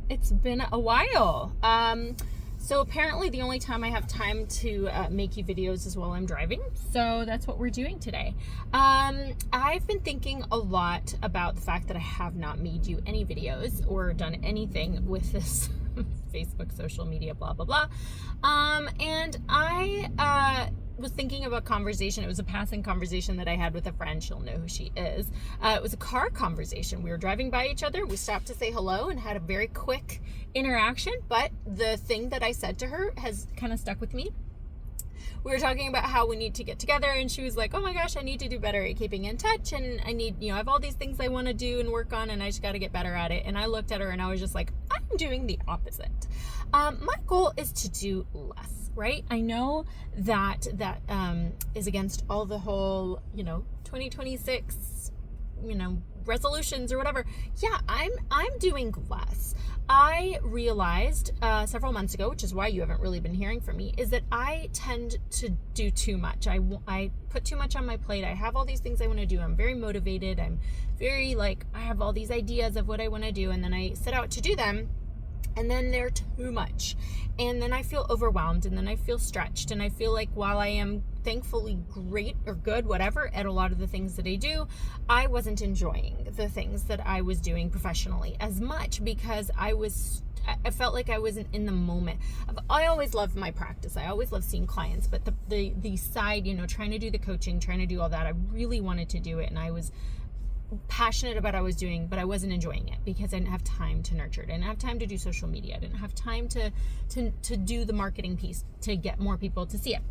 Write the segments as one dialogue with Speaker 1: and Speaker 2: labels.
Speaker 1: It's been a while. So apparently the only time I have time to make you videos is while I'm driving. So that's what we're doing today. I've been thinking a lot about the fact that I have not made you any videos or done anything with this Facebook, social media, blah, blah, blah. And I was thinking of a conversation. It was a passing conversation that I had with a friend. She'll know who she is. It was a car conversation. We were driving by each other. We stopped to say hello and had a very quick interaction. But the thing that I said to her has kind of stuck with me. We were talking about how we need to get together, and she was like, oh my gosh, I need to do better at keeping in touch, and I need, I have all these things I want to do and work on, and I just got to get better at it. And I looked at her and I was just like, I'm doing the opposite. My goal is to do less, right? I know that is against all the whole, 2026, resolutions or whatever. Yeah, I'm doing less. I realized several months ago, which is why you haven't really been hearing from me, is that I tend to do too much. I put too much on my plate. I have all these things I want to do. I'm very motivated. I'm very I have all these ideas of what I want to do, and then I set out to do them, and then they're too much. And then I feel overwhelmed, and then I feel stretched, and I feel like while I am thankfully great or good, whatever, at a lot of the things that I do, I wasn't enjoying the things that I was doing professionally as much because I felt like I wasn't in the moment. I always loved my practice. I always loved seeing clients, but the side, trying to do the coaching, trying to do all that, I really wanted to do it, and I was passionate about what I was doing, but I wasn't enjoying it because I didn't have time to nurture it. I didn't have time to do social media. I didn't have time to do the marketing piece to get more people to see it.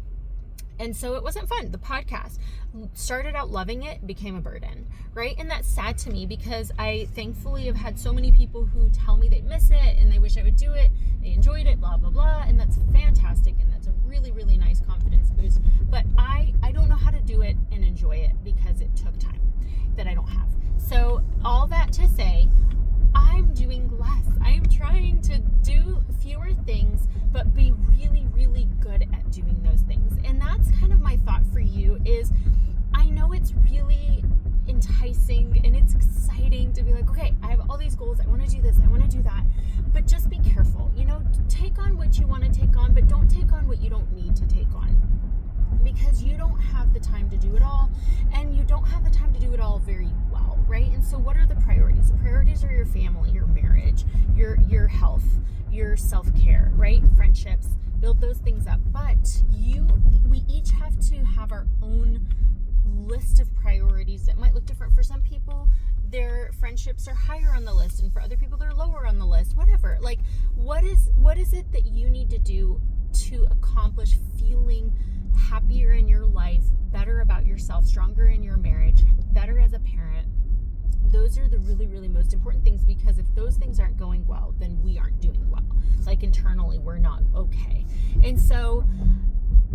Speaker 1: And so it wasn't fun. The podcast started out loving it, became a burden, right? And that's sad to me because I thankfully have had so many people who tell me they miss it and they wish I would do it. They enjoyed it, blah, blah, blah. And that's fantastic. And that's a really, really nice confidence boost. But I don't know how to do it and enjoy it because it took time that I don't have. So all that to say, I'm doing less. I am trying to do fewer things, but be really, really good at doing those things. And that's kind of my thought for you is I know it's really enticing and it's exciting to be like, okay, I have all these goals. I want to do this. I want to do that. But just be careful. Take on what you want to take on, but don't take on what you don't need to take on. Because you don't have the time to do it all, and you don't have the time to do it all very well, right? And so what are the priorities? The priorities are your family, your marriage, your health, your self-care, right? Friendships, build those things up. But we each have to have our own list of priorities that might look different. For some people, their friendships are higher on the list, and for other people, they're lower on the list, whatever. What is it that you need to do to accomplish feeling happier in your life, better about yourself, stronger in your marriage, better as a parent? Those are the really, really most important things, because if those things aren't going well, then we aren't doing well. Internally, we're not okay. And so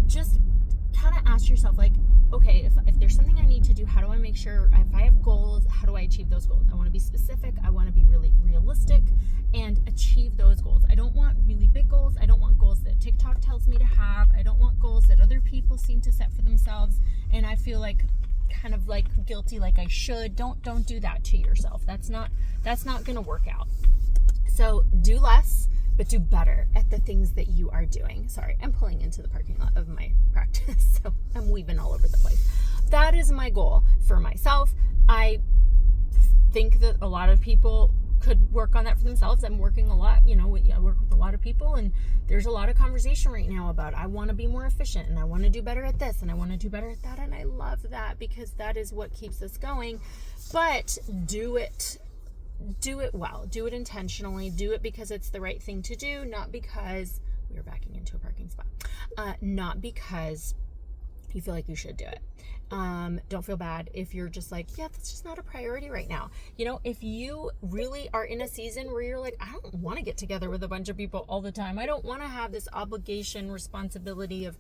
Speaker 1: just kind of ask yourself, okay, if there's something I need to do, how do I make sure, if I have goals, how do I achieve those goals? I want to be specific. I want to be really realistic and achieve those goals. I don't want really big goals. I don't want goals that TikTok tells me to have. I don't want goals that other people seem to set for themselves, and I feel kind of guilty, I should. Don't do that to yourself. That's not going to work out. So do less, but do better at the things that you are doing. Sorry, I'm pulling into the parking lot of my practice, so I'm weaving all over the place. That is my goal for myself. I think that a lot of people could work on that for themselves. I'm working a lot, I work with a lot of people, and there's a lot of conversation right now about I want to be more efficient, and I want to do better at this, and I want to do better at that, and I love that because that is what keeps us going. But do it well, do it intentionally, do it because it's the right thing to do, not because we are backing into a parking spot, not because you feel like you should do it. Don't feel bad if you're just that's just not a priority right now. If you really are in a season where you're I don't want to get together with a bunch of people all the time. I don't want to have this obligation, responsibility of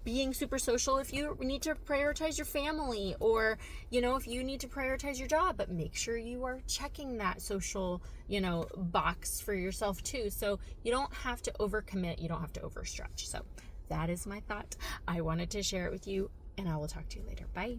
Speaker 1: being super social. If you need to prioritize your family, or, if you need to prioritize your job, but make sure you are checking that social, box for yourself too. So you don't have to overcommit. You don't have to overstretch. So that is my thought. I wanted to share it with you, and I will talk to you later. Bye.